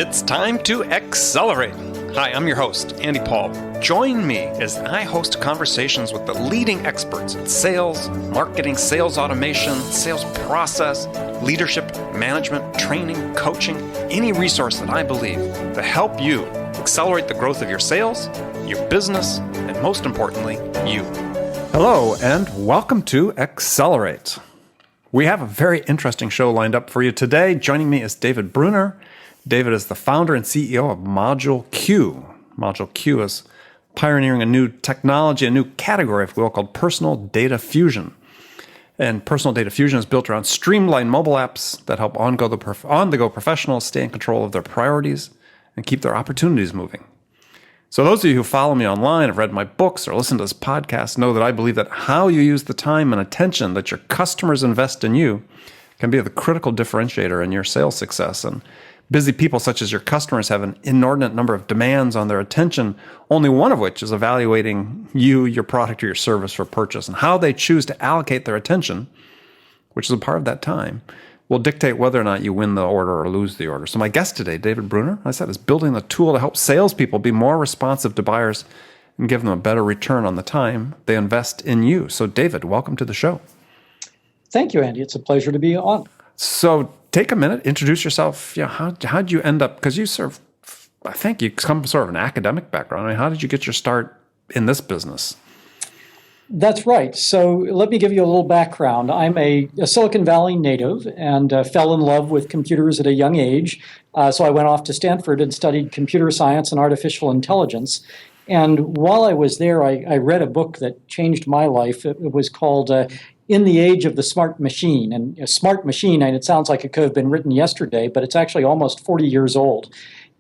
It's time to accelerate. Hi, I'm your host, Andy Paul. Join me as I host conversations with the leading experts in sales, marketing, sales automation, sales process, leadership, management, training, coaching, any resource that I believe to help you accelerate the growth of your sales, your business, and most importantly, you. Hello, and welcome to Accelerate. We have a very interesting show lined up for you today. Joining me is David Brunner. David is the founder and CEO of ModuleQ. ModuleQ is pioneering a new technology, a new category, if you will, called personal data fusion. And personal data fusion is built around streamlined mobile apps that help on-the-go professionals stay in control of their priorities and keep their opportunities moving. So those of you who follow me online, have read my books, or listened to this podcast, know that I believe that how you use the time and attention that your customers invest in you can be the critical differentiator in your sales success. And busy people such as your customers have an inordinate number of demands on their attention, only one of which is evaluating you, your product, or your service for purchase. And how they choose to allocate their attention, which is a part of that time, will dictate whether or not you win the order or lose the order. So my guest today, David Brunner, I said, is building a tool to help salespeople be more responsive to buyers and give them a better return on the time they invest in you. So David, welcome to the show. Thank you, Andy. It's a pleasure to be on. So take a minute, introduce yourself. How'd you end up, because you I think you come from sort of an academic background. I mean, how did you get your start in this business? That's right. So let me give you a little background. I'm a Silicon Valley native and fell in love with computers at a young age. So I went off to Stanford and studied computer science and artificial intelligence. And while I was there, I read a book that changed my life. It was called In the Age of the Smart Machine. And a smart machine, and it sounds like it could have been written yesterday, but it's actually almost 40 years old.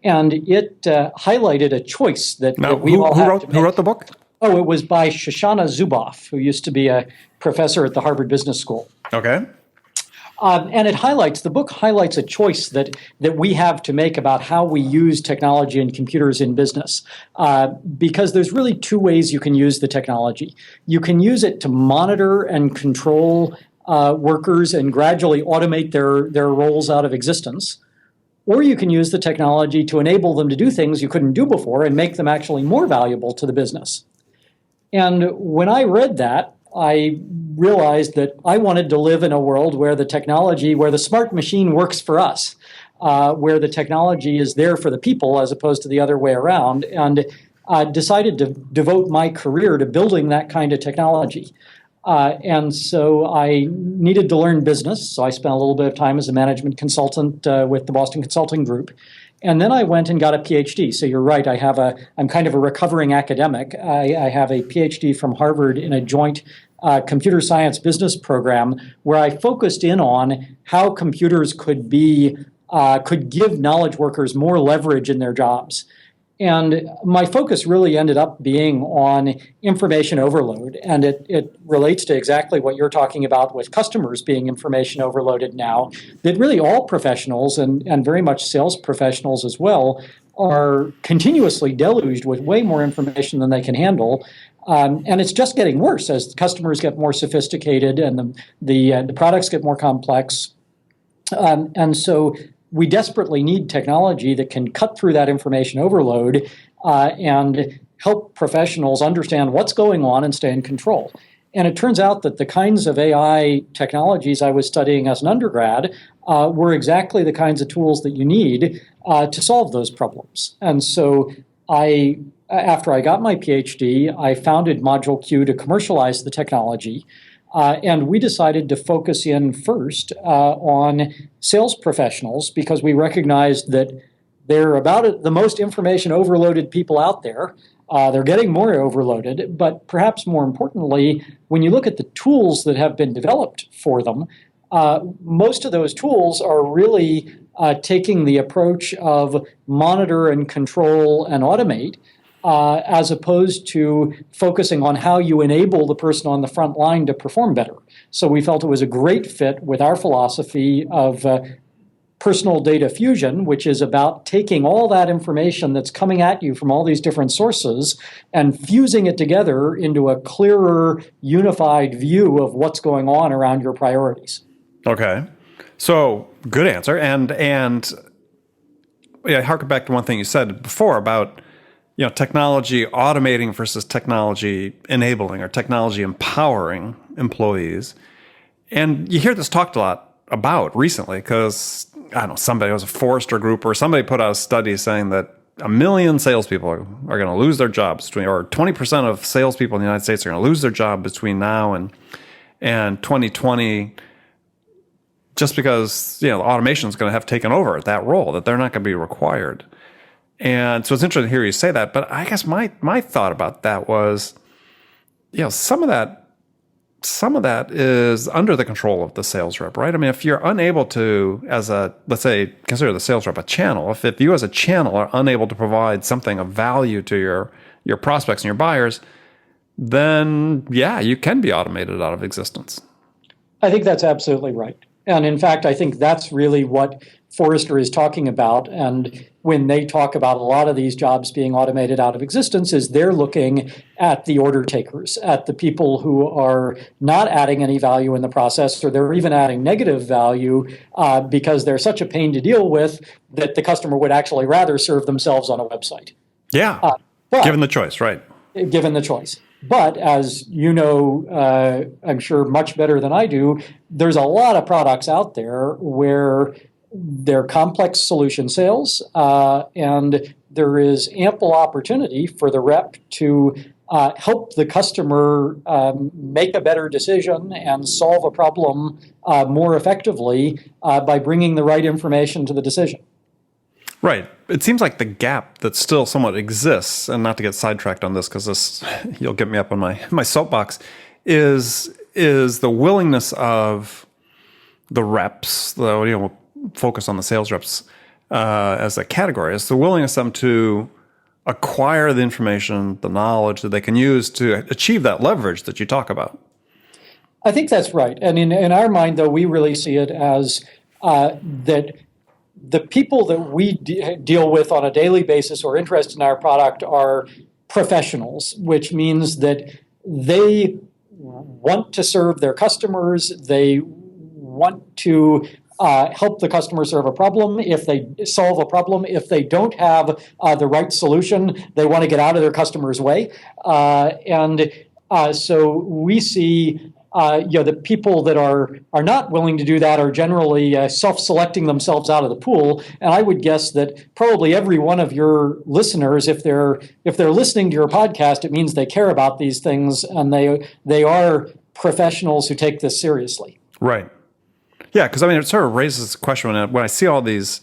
And it highlighted a choice that we all have to make. Who wrote the book? Oh, it was by Shoshana Zuboff, who used to be a professor at the Harvard Business School. Okay. And the book highlights a choice that we have to make about how we use technology and computers in business. Because there's really two ways you can use the technology. You can use it to monitor and control workers and gradually automate their roles out of existence. Or you can use the technology to enable them to do things you couldn't do before and make them actually more valuable to the business. And when I read that, I realized that I wanted to live in a world where the smart machine works for us, where the technology is there for the people as opposed to the other way around, and decided to devote my career to building that kind of technology. And so I needed to learn business, so I spent a little bit of time as a management consultant with the Boston Consulting Group. And then I went and got a PhD. So you're right, I'm kind of a recovering academic. I have a PhD from Harvard in a joint computer science business program where I focused in on how computers could give knowledge workers more leverage in their jobs. And my focus really ended up being on information overload. And it relates to exactly what you're talking about with customers being information overloaded now, that really all professionals and very much sales professionals as well are continuously deluged with way more information than they can handle. And it's just getting worse as customers get more sophisticated and the products get more complex. And so we desperately need technology that can cut through that information overload and help professionals understand what's going on and stay in control. And it turns out that the kinds of AI technologies I was studying as an undergrad were exactly the kinds of tools that you need to solve those problems. And so after I got my PhD, I founded ModuleQ to commercialize the technology. And we decided to focus in first on sales professionals because we recognized that they're about the most information overloaded people out there. They're getting more overloaded, but perhaps more importantly, when you look at the tools that have been developed for them, most of those tools are really taking the approach of monitor and control and automate, as opposed to focusing on how you enable the person on the front line to perform better. So we felt it was a great fit with our philosophy of personal data fusion, which is about taking all that information that's coming at you from all these different sources and fusing it together into a clearer, unified view of what's going on around your priorities. Okay. So good answer. And yeah, harken back to one thing you said before about, technology automating versus technology enabling or technology empowering employees. And you hear this talked a lot about recently because, I don't know, somebody, it was a Forrester group or somebody put out a study saying that 1 million salespeople are going to lose their jobs or 20% of salespeople in the United States are going to lose their job between now and 2020 just because, automation is going to have taken over that role, that they're not going to be required. And so it's interesting to hear you say that. But I guess my thought about that was, some of that is under the control of the sales rep, right? I mean, if you're unable to, let's say, consider the sales rep a channel. If you as a channel are unable to provide something of value to your prospects and your buyers, then yeah, you can be automated out of existence. I think that's absolutely right. And in fact, I think that's really what Forrester is talking about. And when they talk about a lot of these jobs being automated out of existence, is they're looking at the order takers, at the people who are not adding any value in the process, or they're even adding negative value because they're such a pain to deal with that the customer would actually rather serve themselves on a website. Yeah, given the choice, right? Given the choice. But as you know, I'm sure much better than I do, there's a lot of products out there where they're complex solution sales, and there is ample opportunity for the rep to help the customer make a better decision and solve a problem more effectively by bringing the right information to the decision. Right. It seems like the gap that still somewhat exists, and not to get sidetracked on this because you'll get me up on my soapbox, is the willingness of the reps, though we'll focus on the sales reps as a category, is the willingness of them to acquire the information, the knowledge that they can use to achieve that leverage that you talk about. I think that's right. And in our mind, though, we really see it as that the people that we deal with on a daily basis or interested in our product are professionals, which means that they want to serve their customers. They want to help the customer solve a problem. If they solve a problem, if they don't have the right solution, they want to get out of their customer's way. So we see the people that are not willing to do that are generally self-selecting themselves out of the pool. And I would guess that probably every one of your listeners, if they're listening to your podcast, it means they care about these things and they are professionals who take this seriously. Right. Yeah, because it sort of raises the question when I see all these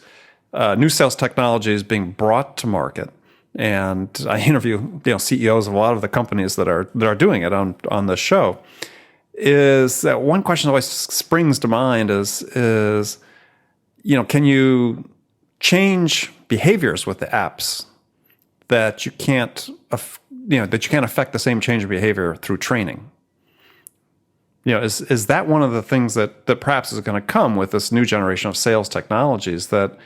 new sales technologies being brought to market, and I interview CEOs of a lot of the companies that are doing it on the show. Is that one question that always springs to mind is can you change behaviors with the apps that you can't affect the same change of behavior through training? Is that one of the things that perhaps is going to come with this new generation of sales technologies that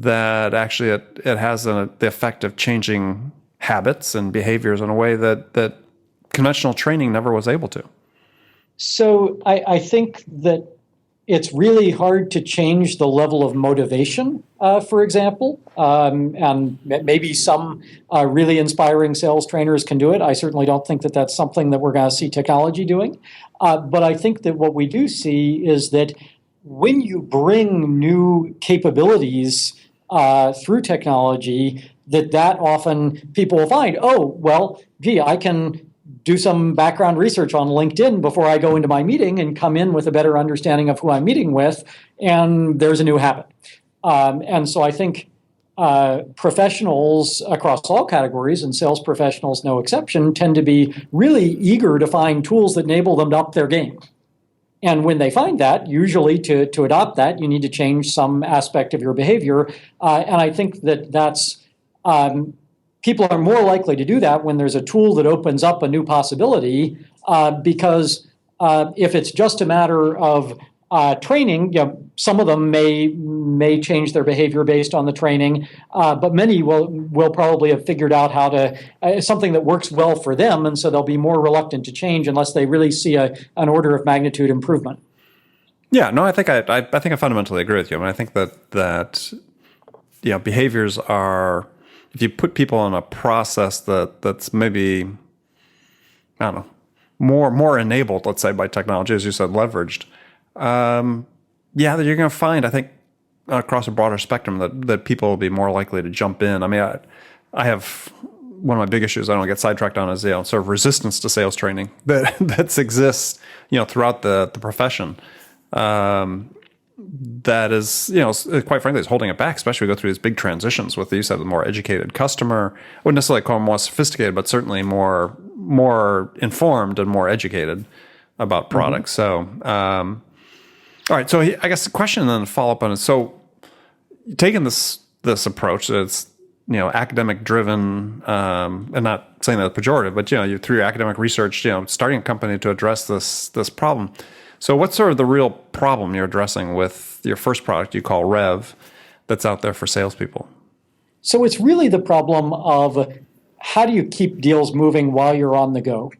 actually it has the effect of changing habits and behaviors in a way that conventional training never was able to? So I think that it's really hard to change the level of motivation, for example, and maybe some really inspiring sales trainers can do it. I certainly don't think that that's something that we're going to see technology doing. But I think that what we do see is that when you bring new capabilities through technology, that often people will find, I can do some background research on LinkedIn before I go into my meeting and come in with a better understanding of who I'm meeting with, and there's a new habit. And so I think professionals across all categories, and sales professionals no exception, tend to be really eager to find tools that enable them to up their game. And when they find that, usually to adopt that, you need to change some aspect of your behavior. And I think that's people are more likely to do that when there's a tool that opens up a new possibility, because if it's just a matter of training, some of them may change their behavior based on the training, but many will probably have figured out how to something that works well for them, and so they'll be more reluctant to change unless they really see an order of magnitude improvement. Yeah, no, I think I fundamentally agree with you. I think that behaviors are, if you put people in a process that's maybe, I don't know, more enabled, let's say, by technology, as you said, leveraged, that you're going to find, I think, across a broader spectrum that people will be more likely to jump in. I mean, I have one of my big issues I don't get sidetracked on is sort of resistance to sales training that exists throughout the profession. That is, quite frankly, is holding it back, especially we go through these big transitions with, you said, the more educated customer. I wouldn't necessarily call them more sophisticated, but certainly more informed and more educated about products. So, all right. So I guess the question then to follow up on it. So taking this approach that's, academic driven, and not saying that pejorative, but, you through your academic research, starting a company to address this problem. So what's sort of the real problem you're addressing with your first product you call Rev that's out there for salespeople? So it's really the problem of how do you keep deals moving while you're on the go?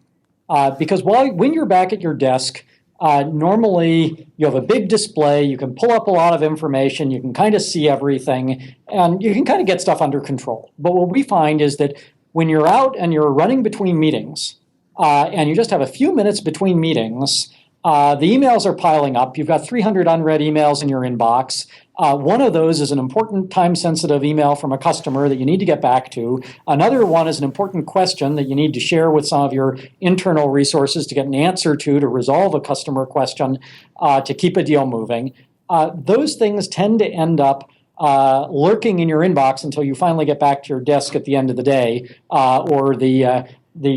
Because when you're back at your desk, normally you have a big display, you can pull up a lot of information, you can kind of see everything, and you can kind of get stuff under control. But what we find is that when you're out and you're running between meetings, and you just have a few minutes between meetings, the emails are piling up. You've got 300 unread emails in your inbox. One of those is an important time-sensitive email from a customer that you need to get back to. Another one is an important question that you need to share with some of your internal resources to get an answer to resolve a customer question, to keep a deal moving. Those things tend to end up lurking in your inbox until you finally get back to your desk at the end of the day, or the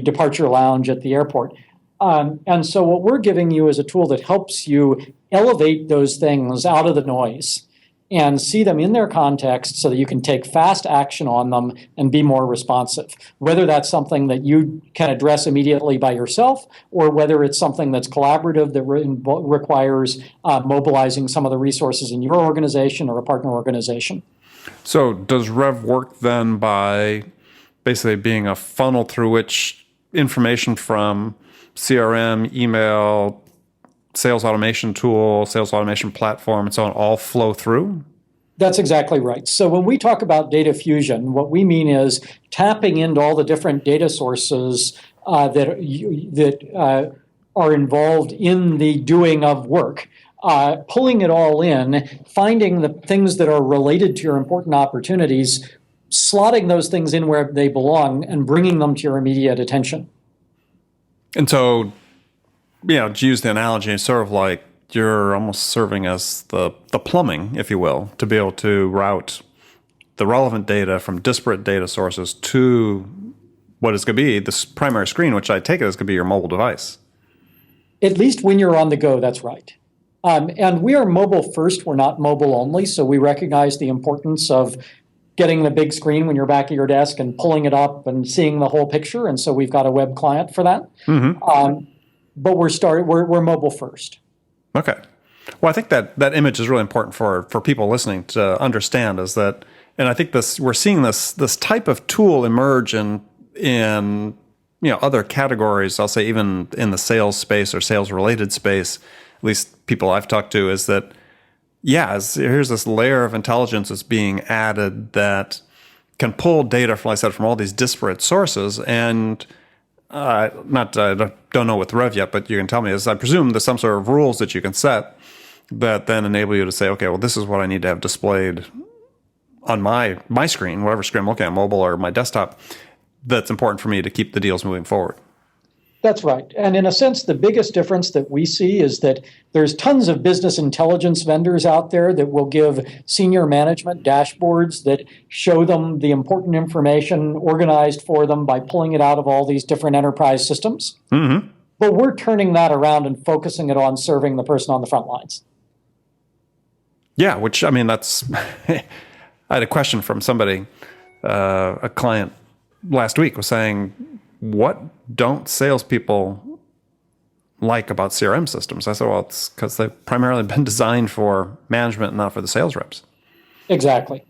departure lounge at the airport. And so what we're giving you is a tool that helps you elevate those things out of the noise and see them in their context so that you can take fast action on them and be more responsive. Whether that's something that you can address immediately by yourself, or whether it's something that's collaborative that requires mobilizing some of the resources in your organization or a partner organization. So does Rev work then by basically being a funnel through which information from CRM, email, sales automation tool, sales automation platform, and so on, all flow through? That's exactly right. So when we talk about data fusion, what we mean is tapping into all the different data sources that are involved in the doing of work, pulling it all in, finding the things that are related to your important opportunities, slotting those things in where they belong, and bringing them to your immediate attention. And so, to use the analogy, it's sort of like you're almost serving as the plumbing, if you will, to be able to route the relevant data from disparate data sources to what is going to be this primary screen, which I take it is going to be your mobile device. At least when you're on the go, that's right. And we are mobile first, we're not mobile only, so we recognize the importance of getting the big screen when you're back at your desk and pulling it up and seeing the whole picture. And so we've got a web client for that. Mm-hmm. But we're mobile first. Okay. Well, I think that image is really important for people listening to understand, is that, and I think we're seeing this type of tool emerge in other categories. I'll say even in the sales space or sales related space, at least people I've talked to, is that here's this layer of intelligence that's being added that can pull data, from all these disparate sources. And I don't know with Rev yet, but you can tell me, I presume there's some sort of rules that you can set that then enable you to say, okay, well, this is what I need to have displayed on my screen, whatever screen I'm looking at, mobile or my desktop, that's important for me to keep the deals moving forward. That's right. And in a sense, the biggest difference that we see is that there's tons of business intelligence vendors out there that will give senior management dashboards that show them the important information organized for them by pulling it out of all these different enterprise systems. Mm-hmm. But we're turning that around and focusing it on serving the person on the front lines. Yeah, which, I mean, that's... I had a question from somebody, a client last week was saying, what don't salespeople like about CRM systems? I said, well, it's because they've primarily been designed for management and not for the sales reps. Exactly.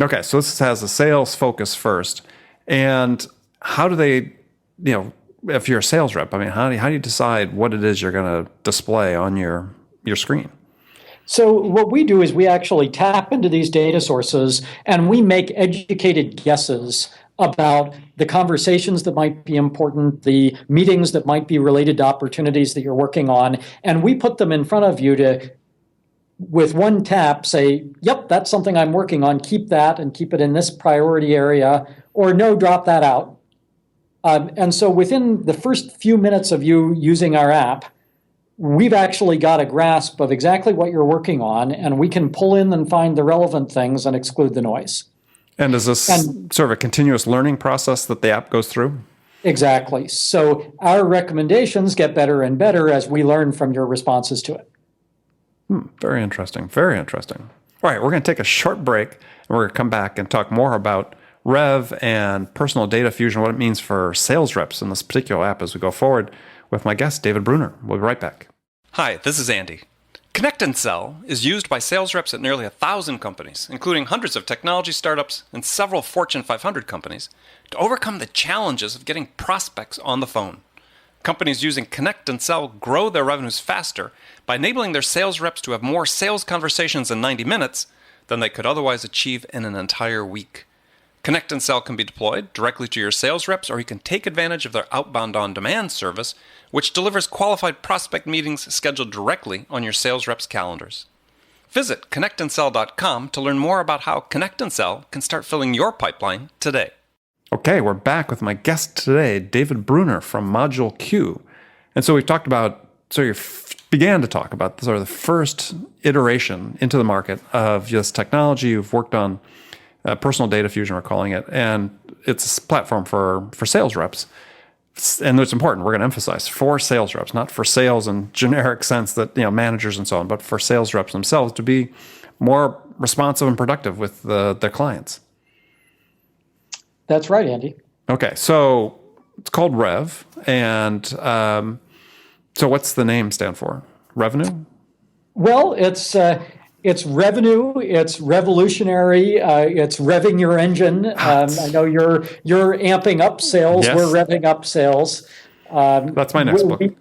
Okay, so this has a sales focus first. And how do they, if you're a sales rep, I mean, how do you decide what it is you're going to display on your screen? So what we do is we actually tap into these data sources and we make educated guesses about the conversations that might be important, the meetings that might be related to opportunities that you're working on, and we put them in front of you to, with one tap, say, yep, that's something I'm working on, keep that and keep it in this priority area, or no, drop that out. And so within the first few minutes of you using our app, we've actually got a grasp of exactly what you're working on, and we can pull in and find the relevant things and exclude the noise. And is this sort of a continuous learning process that the app goes through? Exactly. So our recommendations get better and better as we learn from your responses to it. Very interesting. Very interesting. All right, we're going to take a short break, and we're going to come back and talk more about Rev and personal data fusion, what it means for sales reps in this particular app as we go forward with my guest, David Brunner. We'll be right back. Hi, this is Andy. Connect and Sell is used by sales reps at nearly 1,000 companies, including hundreds of technology startups and several Fortune 500 companies, to overcome the challenges of getting prospects on the phone. Companies using Connect and Sell grow their revenues faster by enabling their sales reps to have more sales conversations in 90 minutes than they could otherwise achieve in an entire week. Connect and Sell can be deployed directly to your sales reps, or you can take advantage of their outbound on-demand service, which delivers qualified prospect meetings scheduled directly on your sales reps' calendars. Visit connectandsell.com to learn more about how Connect and Sell can start filling your pipeline today. Okay, we're back with my guest today, David Brunner from ModuleQ. And so we've talked about, so you began to talk about sort of the first iteration into the market of this technology. You've worked on personal data fusion, we're calling it, and it's a platform for sales reps. And it's important, we're going to emphasize, for sales reps, not for sales in generic sense that, managers and so on, but for sales reps themselves to be more responsive and productive with their clients. That's right, Andy. Okay, so it's called Rev, and so what's the name stand for? Revenue? Well, it's revenue. It's revolutionary. It's revving your engine. I know you're amping up sales. Yes. We're revving up sales. That's my next book. We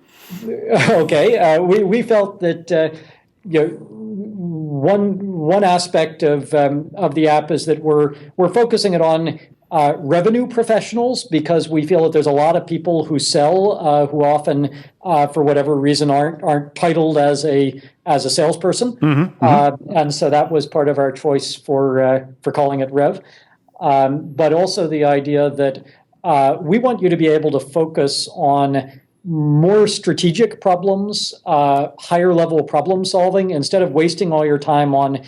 felt that one aspect of the app is that we're focusing it on revenue professionals, because we feel that there's a lot of people who sell who often, for whatever reason, aren't titled as a salesperson, and so that was part of our choice for calling it Rev. But also the idea that we want you to be able to focus on more strategic problems, higher level problem solving, instead of wasting all your time on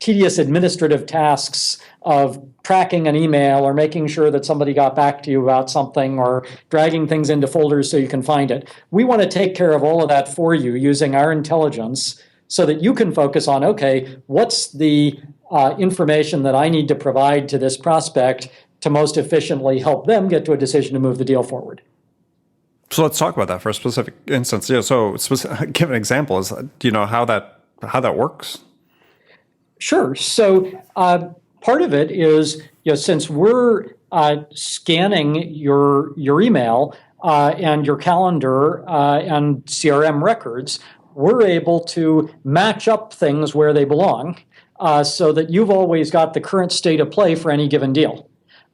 tedious administrative tasks of tracking an email or making sure that somebody got back to you about something or dragging things into folders so you can find it. We want to take care of all of that for you using our intelligence so that you can focus on, okay, what's the information that I need to provide to this prospect to most efficiently help them get to a decision to move the deal forward. So let's talk about that for a specific instance. So give an example. Do you know how that works? Sure. So part of it is, since we're scanning your email and your calendar and CRM records, we're able to match up things where they belong so that you've always got the current state of play for any given deal.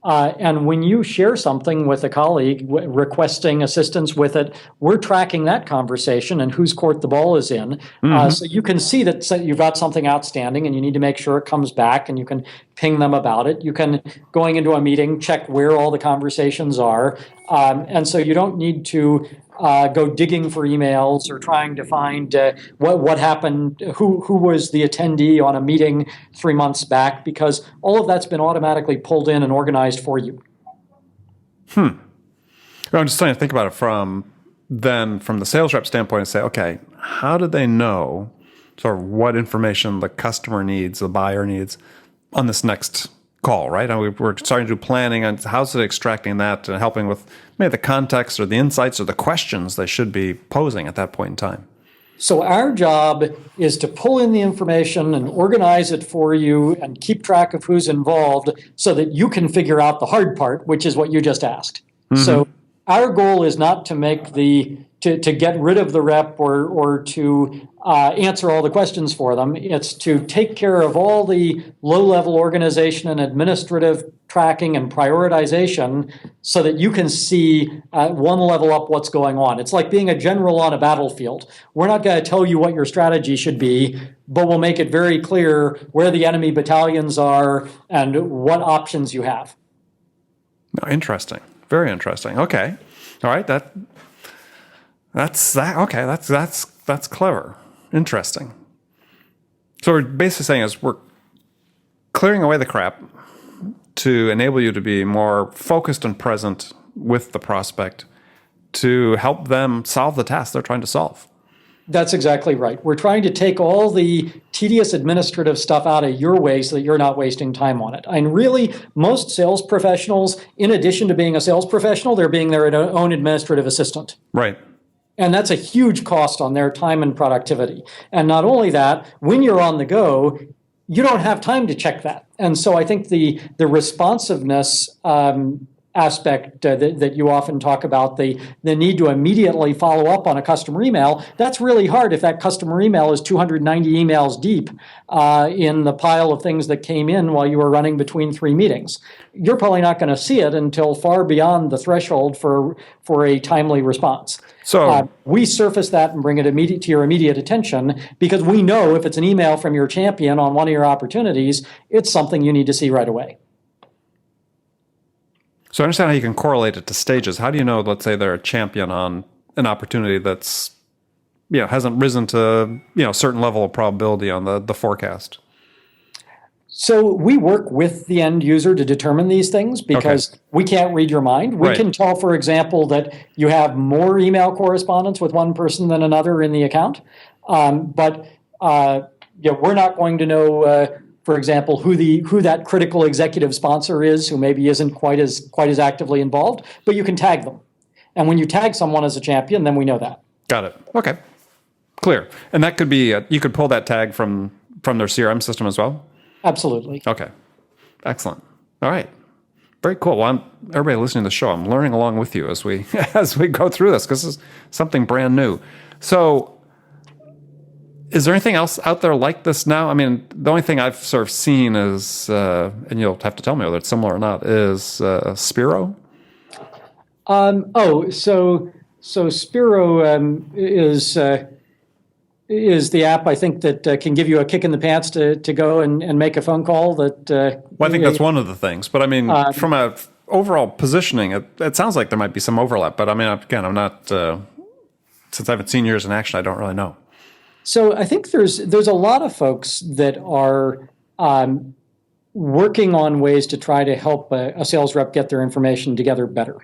And when you share something with a colleague requesting assistance with it, we're tracking that conversation and whose court the ball is in. So you can see that you've got something outstanding and you need to make sure it comes back, and you can ping them about it. You can, going into a meeting, check where all the conversations are. And so you don't need to go digging for emails or trying to find what happened, who was the attendee on a meeting 3 months back, because all of that's been automatically pulled in and organized for you. I'm just trying to think about it from the sales rep standpoint and say, okay, how do they know sort of what information the customer needs, the buyer needs on this next call, right? And we're starting to do planning on how's it extracting that and helping with maybe the context or the insights or the questions they should be posing at that point in time. So our job is to pull in the information and organize it for you and keep track of who's involved so that you can figure out the hard part, which is what you just asked. So our goal is not to make the to get rid of the rep or to answer all the questions for them. It's to take care of all the low-level organization and administrative tracking and prioritization so that you can see one level up what's going on. It's like being a general on a battlefield. We're not going to tell you what your strategy should be, but we'll make it very clear where the enemy battalions are and what options you have. Oh, interesting. Very interesting. Okay. All right. That's that. Okay. That's clever. Interesting. So we're basically saying is we're clearing away the crap to enable you to be more focused and present with the prospect to help them solve the task they're trying to solve. That's exactly right. We're trying to take all the tedious administrative stuff out of your way so that you're not wasting time on it. And really, most sales professionals, in addition to being a sales professional, they're being their own administrative assistant. Right. And that's a huge cost on their time and productivity. And not only that, when you're on the go, you don't have time to check that. And so I think the responsiveness aspect that you often talk about, the need to immediately follow up on a customer email, that's really hard if that customer email is 290 emails deep in the pile of things that came in while you were running between 3 meetings. You're probably not going to see it until far beyond the threshold for a timely response. So we surface that and bring it to your immediate attention because we know if it's an email from your champion on one of your opportunities, it's something you need to see right away. So I understand how you can correlate it to stages. How do you know, let's say they're a champion on an opportunity that's, hasn't risen to, a certain level of probability on the forecast? So we work with the end user to determine these things because we can't read your mind. We can tell, for example, that you have more email correspondence with one person than another in the account. But we're not going to know, for example, who that critical executive sponsor is who maybe isn't quite as actively involved. But you can tag them. And when you tag someone as a champion, then we know that. Got it. Okay. Clear. And that could be, you could pull that tag from their CRM system as well? Absolutely. Okay. Excellent. All right. Very cool. Well, everybody listening to the show, I'm learning along with you as we go through this because this is something brand new. So is there anything else out there like this now? I mean, the only thing I've sort of seen is, and you'll have to tell me whether it's similar or not, is Spiro. So Spiro is the app, I think, that can give you a kick in the pants to go and make a phone call. Well, I think that's one of the things. But I mean, from a overall positioning, it sounds like there might be some overlap. But I mean, again, I'm not, since I haven't seen yours in action, I don't really know. So I think there's a lot of folks that are working on ways to try to help a sales rep get their information together better.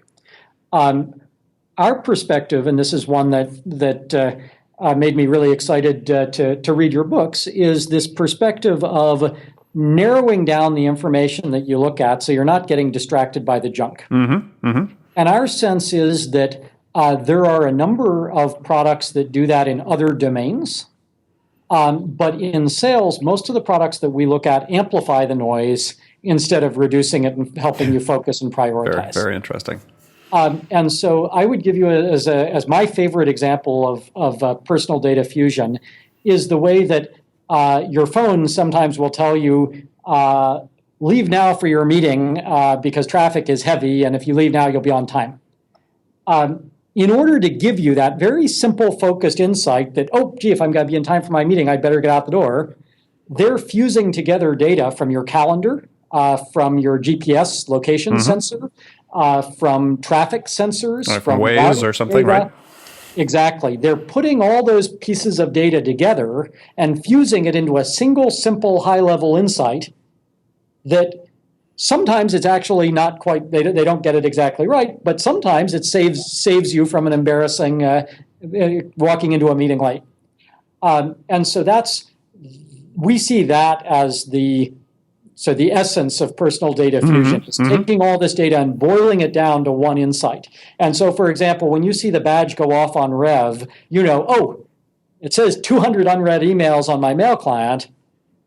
Our perspective, and this is one that made me really excited to read your books, is this perspective of narrowing down the information that you look at so you're not getting distracted by the junk. Mm-hmm, mm-hmm. And our sense is that there are a number of products that do that in other domains. But in sales, most of the products that we look at amplify the noise instead of reducing it and helping you focus and prioritize. Very, very interesting. And so I would give you as my favorite example of personal data fusion is the way that your phone sometimes will tell you, leave now for your meeting because traffic is heavy, and if you leave now, you'll be on time. In order to give you that very simple, focused insight that, if I'm going to be in time for my meeting, I'd better get out the door, they're fusing together data from your calendar, from your GPS location sensor, from traffic sensors, from Waze or something, data. Right? Exactly. They're putting all those pieces of data together and fusing it into a single, simple, high-level insight that sometimes it's actually not quite, they don't get it exactly right, but sometimes it saves you from an embarrassing walking into a meeting late. And so we see that as the essence of personal data fusion is taking all this data and boiling it down to one insight. And so, for example, when you see the badge go off on Rev, it says 200 unread emails on my mail client,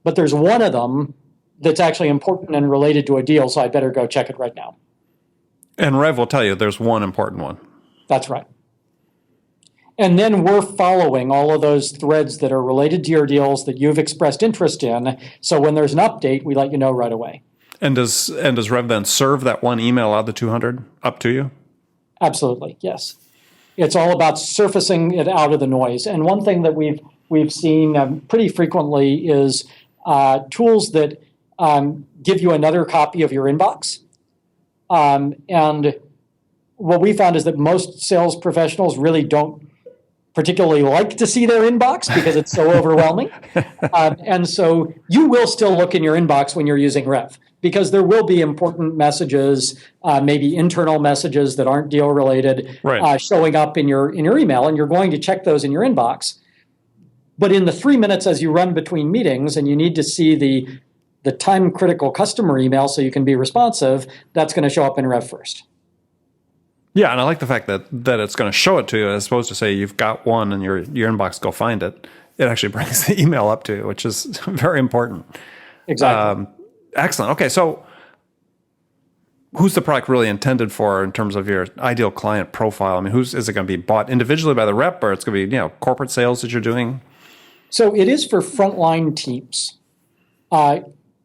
but there's one of them that's actually important and related to a deal, so I better go check it right now. And Rev will tell you there's one important one. That's right. And then we're following all of those threads that are related to your deals that you've expressed interest in. So when there's an update, we let you know right away. And does Rev then serve that one email out of the 200 up to you? Absolutely, yes. It's all about surfacing it out of the noise. And one thing that we've seen pretty frequently is tools that give you another copy of your inbox. And what we found is that most sales professionals really don't particularly like to see their inbox because it's so overwhelming. And so you will still look in your inbox when you're using Rev, because there will be important messages, maybe internal messages that aren't deal related, right, showing up in your email, and you're going to check those in your inbox. But in the 3 minutes as you run between meetings and you need to see the time critical customer email so you can be responsive, that's going to show up in Rev first. Yeah, and I like the fact that it's going to show it to you as opposed to say you've got one in your inbox, go find it. It actually brings the email up to you, which is very important. Exactly. Excellent. Okay, so who's the product really intended for in terms of your ideal client profile? I mean, is it going to be bought individually by the rep, or it's going to be corporate sales that you're doing? So it is for frontline teams,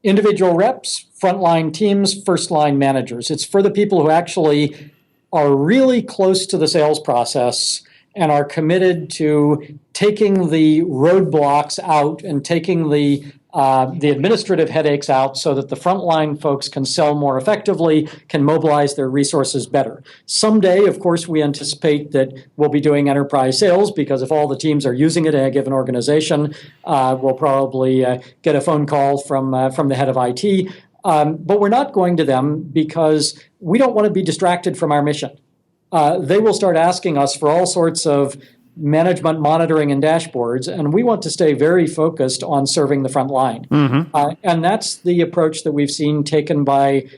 individual reps, frontline teams, first line managers. It's for the people who actually are really close to the sales process and are committed to taking the roadblocks out and taking the administrative headaches out so that the frontline folks can sell more effectively, can mobilize their resources better. Someday, of course, we anticipate that we'll be doing enterprise sales, because if all the teams are using it in a given organization, we'll probably get a phone call from the head of IT. But we're not going to them because we don't want to be distracted from our mission. They will start asking us for all sorts of management monitoring and dashboards, and we want to stay very focused on serving the front line. Mm-hmm. And that's the approach that we've seen taken by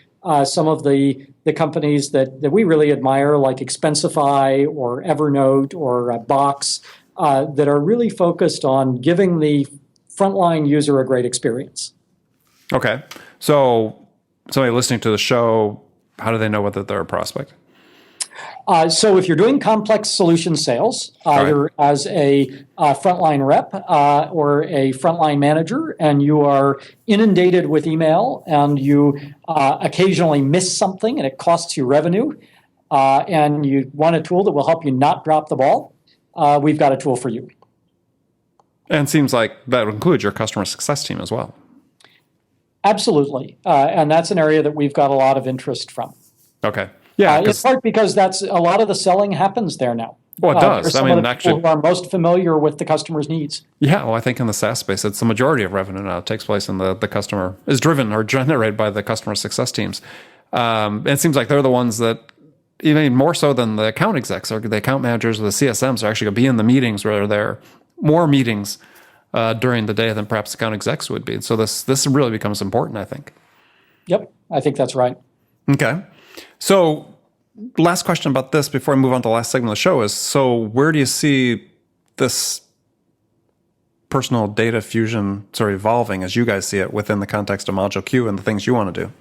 some of the companies that we really admire, like Expensify or Evernote or Box, that are really focused on giving the frontline user a great experience. Okay. So somebody listening to the show, how do they know whether they're a prospect? So if you're doing complex solution sales, either as a frontline rep or a frontline manager, and you are inundated with email and you occasionally miss something and it costs you revenue, and you want a tool that will help you not drop the ball, we've got a tool for you. And it seems like that would include your customer success team as well. Absolutely. And that's an area that we've got a lot of interest from. Okay. Yeah. In part because that's a lot of the selling happens there now. Well, it does. I mean, actually, people who are most familiar with the customer's needs. Yeah. Well, I think in the SaaS space, it's the majority of revenue now takes place in the customer is driven or generated by the customer success teams. And it seems like they're the ones that, even more so than the account execs or the account managers or the CSMs, are actually going to be in the meetings where there are more meetings during the day than perhaps account execs would be. So this really becomes important, I think. Yep, I think that's right. Okay. So last question about this before I move on to the last segment of the show is, so where do you see this personal data fusion sort of evolving as you guys see it within the context of ModuleQ and the things you want to do?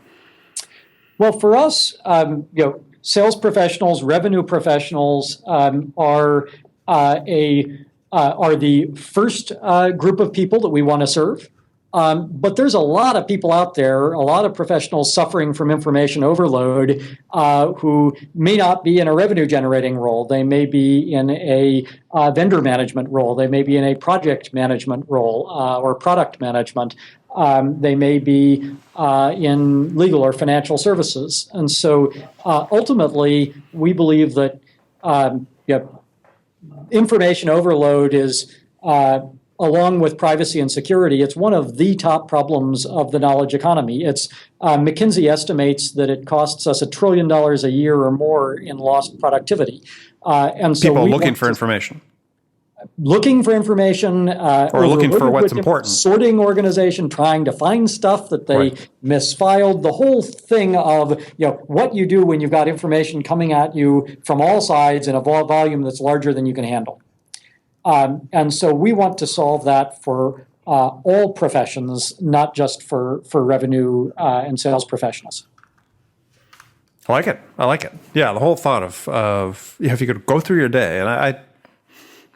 Well, for us, sales professionals, revenue professionals are the first group of people that we want to serve. But there's a lot of people out there, a lot of professionals suffering from information overload who may not be in a revenue generating role. They may be in a vendor management role. They may be in a project management role or product management. They may be in legal or financial services. And so ultimately, we believe that information overload is along with privacy and security, it's one of the top problems of the knowledge economy. It's McKinsey estimates that it costs us $1 trillion a year or more in lost productivity. And so people looking for information. Looking for information, or looking for what's important. Sorting organization, trying to find stuff that they misfiled. The whole thing of what you do when you've got information coming at you from all sides in a volume that's larger than you can handle. And so we want to solve that for all professions, not just for revenue and sales professionals. I like it. Yeah, the whole thought of if you could go through your day, and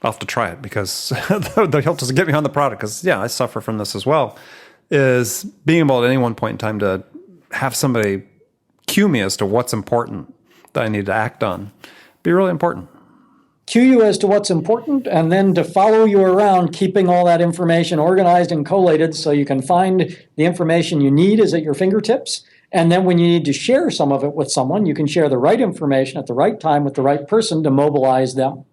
I'll have to try it because they'll help to get me on the product. Because I suffer from this as well. Is being able at any one point in time to have somebody cue me as to what's important that I need to act on be really important. Cue you as to what's important, and then to follow you around, keeping all that information organized and collated so you can find the information you need is at your fingertips. And then when you need to share some of it with someone, you can share the right information at the right time with the right person to mobilize them.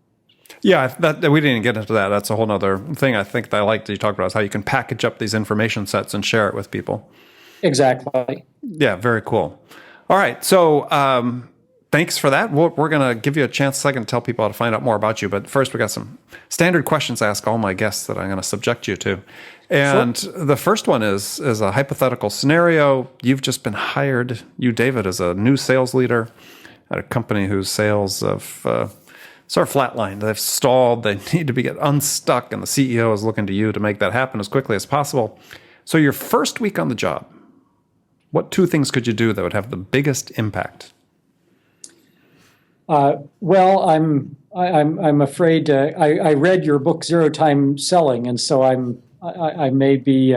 Yeah, that we didn't get into that. That's a whole other thing I think that I like that you talked about is how you can package up these information sets and share it with people. Exactly. Yeah, very cool. All right, so thanks for that. We're going to give you a chance second to tell people how to find out more about you. But first, we got some standard questions to ask all my guests that I'm going to subject you to. And sure. The first one is a hypothetical scenario. You've just been hired, you, David, as a new sales leader at a company whose sales have sort of flatlined. They've stalled. They need to get unstuck. And the CEO is looking to you to make that happen as quickly as possible. So your first week on the job, what two things could you do that would have the biggest impact? Well, I'm afraid I read your book Zero Time Selling, and so I may be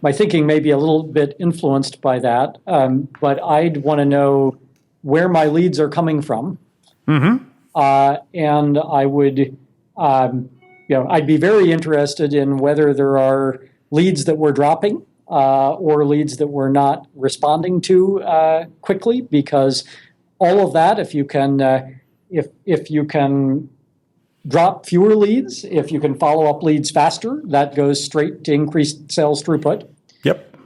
my thinking may be a little bit influenced by that. But I'd want to know where my leads are coming from, and I would, I'd be very interested in whether there are leads that we're dropping or leads that we're not responding to quickly, because all of that, if you can, if you can drop fewer leads, if you can follow up leads faster, that goes straight to increased sales throughput. Yep.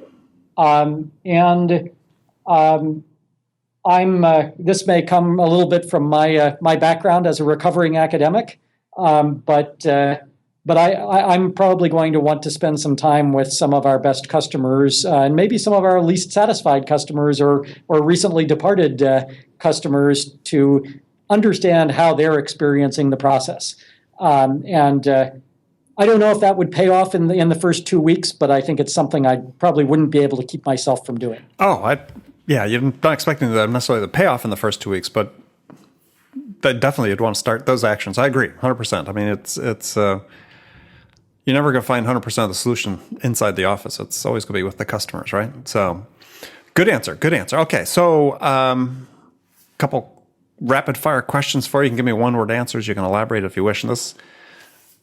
This may come a little bit from my background as a recovering academic, but I'm probably going to want to spend some time with some of our best customers and maybe some of our least satisfied customers or recently departed customers to understand how they're experiencing the process. I don't know if that would pay off in the first 2 weeks, but I think it's something I probably wouldn't be able to keep myself from doing. You're not expecting that necessarily the payoff in the first 2 weeks, but that definitely you'd want to start those actions. I agree, 100%. I mean, it's you're never going to find 100% of the solution inside the office. It's always going to be with the customers, right? So, good answer. Okay, so couple rapid fire questions for you. You can give me one-word answers. You can elaborate if you wish. And this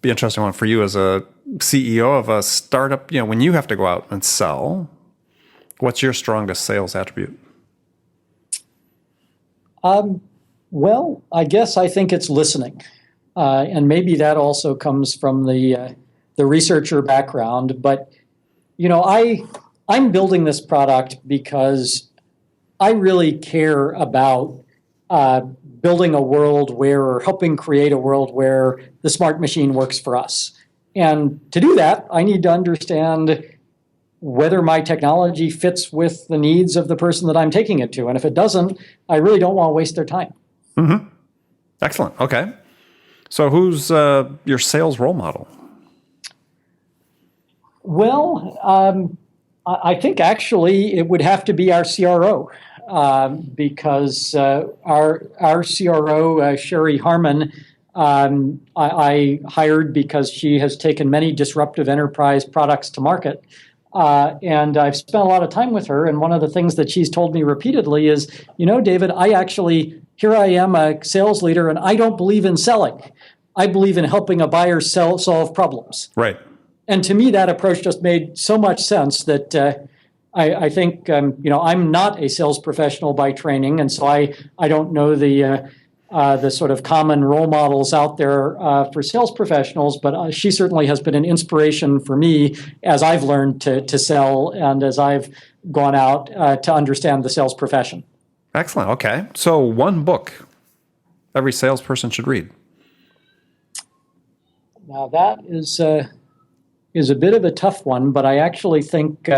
be an interesting one for you as a CEO of a startup. When you have to go out and sell, what's your strongest sales attribute? Well, I guess I think it's listening. And maybe that also comes from the researcher background. But, I'm building this product because I really care about building a world or helping create a world where the smart machine works for us. And to do that, I need to understand whether my technology fits with the needs of the person that I'm taking it to. And if it doesn't, I really don't want to waste their time. Mm-hmm. Excellent. Okay. So who's your sales role model? Well, I think actually it would have to be our CRO. Because our CRO, Sherry Harmon, I hired because she has taken many disruptive enterprise products to market. And I've spent a lot of time with her. And one of the things that she's told me repeatedly is, David, here I am, a sales leader, and I don't believe in selling. I believe in helping a buyer solve problems. Right. And to me, that approach just made so much sense that I think, I'm not a sales professional by training, and so I don't know the sort of common role models out there for sales professionals, but she certainly has been an inspiration for me as I've learned to sell and as I've gone out to understand the sales profession. Excellent. Okay. So one book every salesperson should read. Now that is a bit of a tough one, but I actually think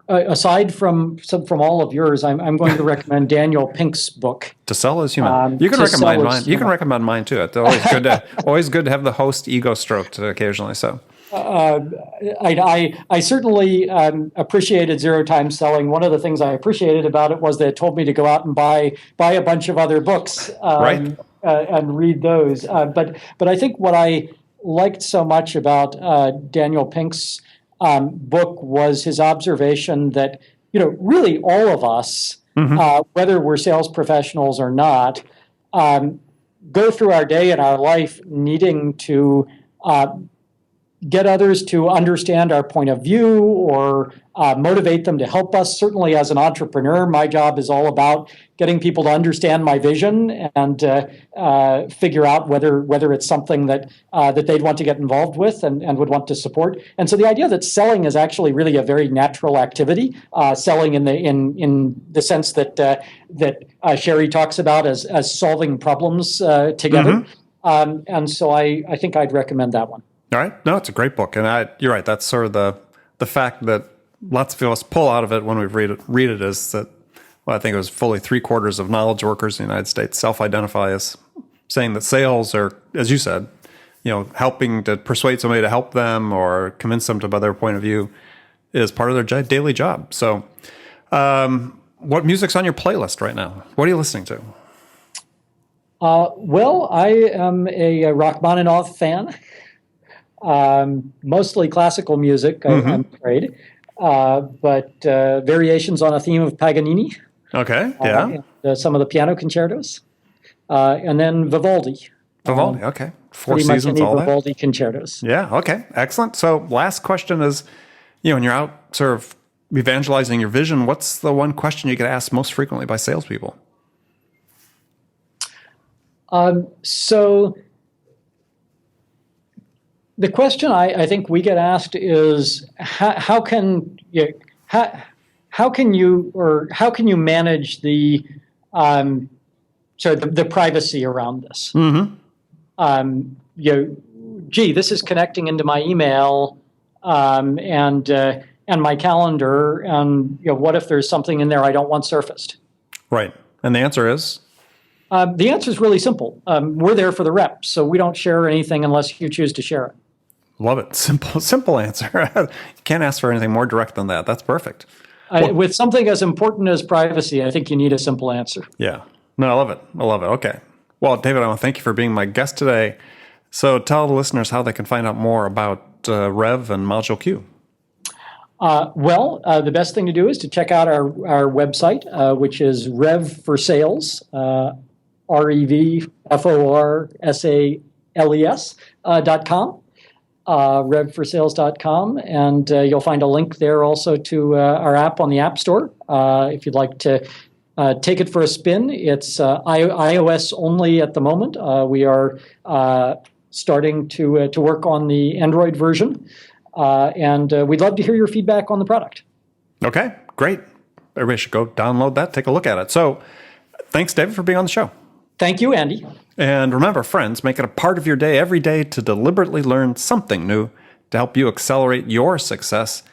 aside from all of yours, I'm going to recommend Daniel Pink's book. To Sell as Human. You can recommend mine. You can recommend mine too. It's always good to have the host ego stroked occasionally. So. I certainly appreciated Zero Time Selling. One of the things I appreciated about it was that it told me to go out and buy a bunch of other books. Right. and read those. But I think what I liked so much about Daniel Pink's book was his observation that really all of us, whether we're sales professionals or not, go through our day and our life needing to get others to understand our point of view or motivate them to help us. Certainly as an entrepreneur, my job is all about getting people to understand my vision and figure out whether it's something that they'd want to get involved with and would want to support. And so the idea that selling is actually really a very natural activity, selling in the sense that Sherry talks about as solving problems together. And so I think I'd recommend that one. All right. No, it's a great book. And you're right. That's sort of the fact that lots of us pull out of it when we read it is that, well, I think it was fully 3/4 of knowledge workers in the United States self-identify as saying that sales are, as you said, helping to persuade somebody to help them or convince them about their point of view is part of their daily job. So what music's on your playlist right now? What are you listening to? Well, I am a Rachmaninoff fan. Mostly classical music, I'm afraid, but variations on a theme of Paganini. Okay, yeah. And, some of the piano concertos, and then Vivaldi. Vivaldi, okay. Four Seasons, Seasons, all that. Vivaldi concertos. Yeah, okay, excellent. So last question is, when you're out sort of evangelizing your vision, what's the one question you get asked most frequently by salespeople? So the question I think we get asked is how can you manage the privacy around this? This is connecting into my email and my calendar, and what if there's something in there I don't want surfaced? Right, and the answer is. The answer is really simple. We're there for the reps, so we don't share anything unless you choose to share it. Love it. Simple answer. You can't ask for anything more direct than that. That's perfect. With something as important as privacy, I think you need a simple answer. Yeah. No, I love it. Okay. Well, David, I want to thank you for being my guest today. So tell the listeners how they can find out more about Rev and ModuleQ. The best thing to do is to check out our website, which is RevForSales, RevForSales.com. RevForSales.com, and you'll find a link there also to our app on the App Store. If you'd like to take it for a spin, it's iOS only at the moment. We are starting to work on the Android version, and we'd love to hear your feedback on the product. Okay, great. Everybody should go download that, take a look at it. So thanks, David, for being on the show. Thank you, Andy. And remember, friends, make it a part of your day every day to deliberately learn something new to help you accelerate your success.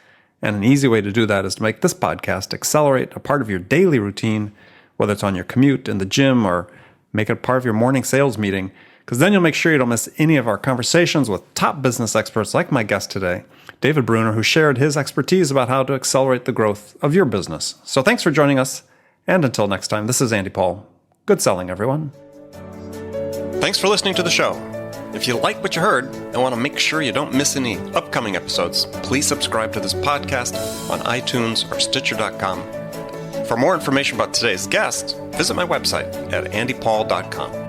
And an easy way to do that is to make this podcast accelerate a part of your daily routine, whether it's on your commute, in the gym, or make it a part of your morning sales meeting, because then you'll make sure you don't miss any of our conversations with top business experts like my guest today, David Brunner, who shared his expertise about how to accelerate the growth of your business. So thanks for joining us. And until next time, this is Andy Paul. Good selling, everyone. Thanks for listening to the show. If you like what you heard and want to make sure you don't miss any upcoming episodes, please subscribe to this podcast on iTunes or Stitcher.com. For more information about today's guest, visit my website at andypaul.com.